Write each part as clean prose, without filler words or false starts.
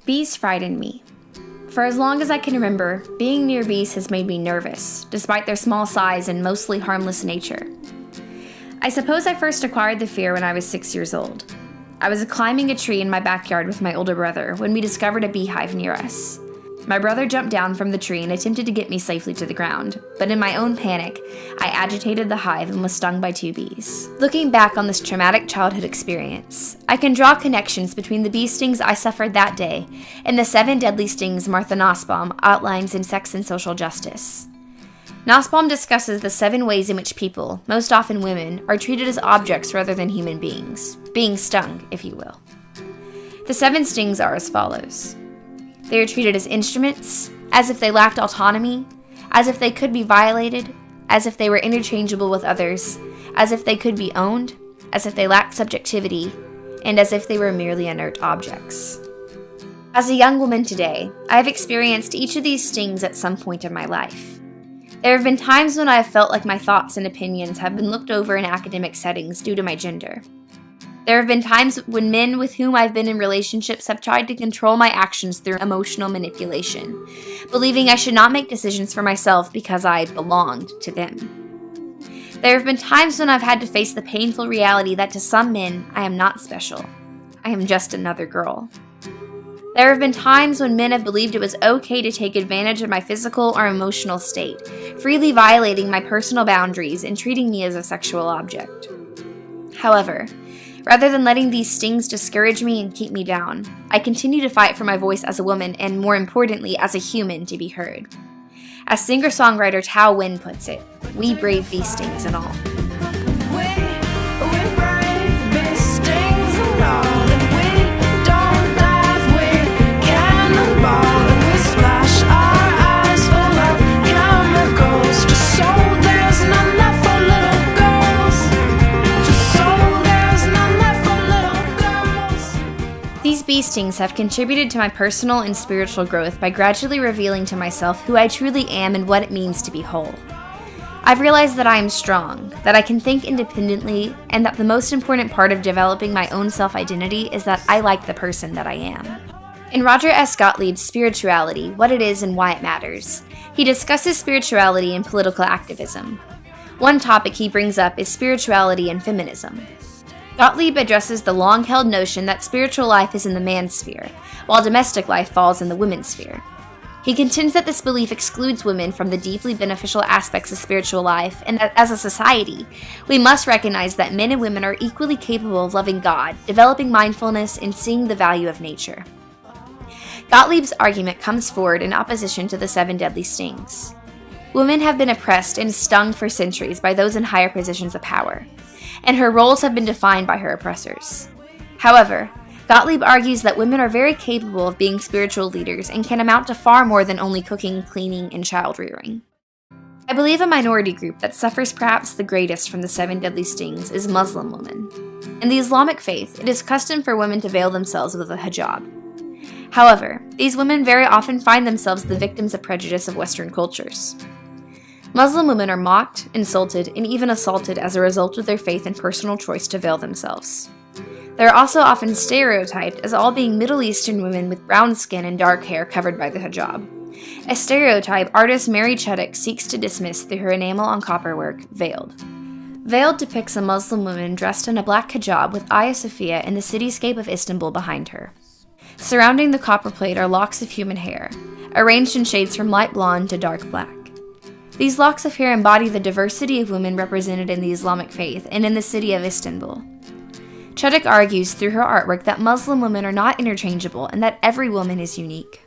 Bees frighten me. For as long as I can remember, being near bees has made me nervous, despite their small size and mostly harmless nature. I suppose I first acquired the fear when I was 6 years old. I was climbing a tree in my backyard with my older brother when we discovered a beehive near us. My brother jumped down from the tree and attempted to get me safely to the ground, but in my own panic, I agitated the hive and was stung by 2 bees. Looking back on this traumatic childhood experience, I can draw connections between the bee stings I suffered that day and the 7 deadly stings Martha Nussbaum outlines in Sex and Social Justice. Nussbaum discusses the 7 ways in which people, most often women, are treated as objects rather than human beings, being stung, if you will. The 7 stings are as follows. They are treated as instruments, as if they lacked autonomy, as if they could be violated, as if they were interchangeable with others, as if they could be owned, as if they lacked subjectivity, and as if they were merely inert objects. As a young woman today, I have experienced each of these stings at some point in my life. There have been times when I have felt like my thoughts and opinions have been looked over in academic settings due to my gender. There have been times when men with whom I've been in relationships have tried to control my actions through emotional manipulation, believing I should not make decisions for myself because I belonged to them. There have been times when I've had to face the painful reality that to some men, I am not special. I am just another girl. There have been times when men have believed it was okay to take advantage of my physical or emotional state, freely violating my personal boundaries and treating me as a sexual object. However, rather than letting these stings discourage me and keep me down, I continue to fight for my voice as a woman and, more importantly, as a human to be heard. As singer-songwriter Tao Wen puts it, we brave bee stings and all. These bee stings have contributed to my personal and spiritual growth by gradually revealing to myself who I truly am and what it means to be whole. I've realized that I am strong, that I can think independently, and that the most important part of developing my own self-identity is that I like the person that I am. In Roger S. Gottlieb's Spirituality, What It Is and Why It Matters, he discusses spirituality and political activism. One topic he brings up is spirituality and feminism. Gottlieb addresses the long-held notion that spiritual life is in the man's sphere, while domestic life falls in the women's sphere. He contends that this belief excludes women from the deeply beneficial aspects of spiritual life, and that as a society, we must recognize that men and women are equally capable of loving God, developing mindfulness, and seeing the value of nature. Gottlieb's argument comes forward in opposition to the 7 deadly stings. Women have been oppressed and stung for centuries by those in higher positions of power, and her roles have been defined by her oppressors. However, Gottlieb argues that women are very capable of being spiritual leaders and can amount to far more than only cooking, cleaning, and child rearing. I believe a minority group that suffers perhaps the greatest from the 7 deadly stings is Muslim women. In the Islamic faith, it is custom for women to veil themselves with a hijab. However, these women very often find themselves the victims of prejudice of Western cultures. Muslim women are mocked, insulted, and even assaulted as a result of their faith and personal choice to veil themselves. They are also often stereotyped as all being Middle Eastern women with brown skin and dark hair covered by the hijab, a stereotype artist Mary Chuddick seeks to dismiss through her enamel on copper work, Veiled. Veiled depicts a Muslim woman dressed in a black hijab with Hagia Sophia and the cityscape of Istanbul behind her. Surrounding the copper plate are locks of human hair, arranged in shades from light blonde to dark black. These locks of hair embody the diversity of women represented in the Islamic faith and in the city of Istanbul. Chuddick argues through her artwork that Muslim women are not interchangeable and that every woman is unique.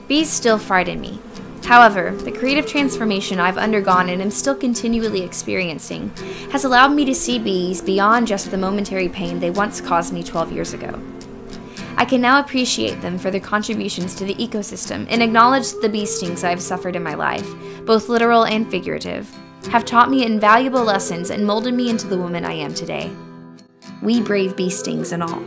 Bees still frighten me. However, the creative transformation I've undergone and am still continually experiencing has allowed me to see bees beyond just the momentary pain they once caused me 12 years ago. I can now appreciate them for their contributions to the ecosystem and acknowledge that the bee stings I have suffered in my life, both literal and figurative, have taught me invaluable lessons and molded me into the woman I am today. We brave bee stings and all.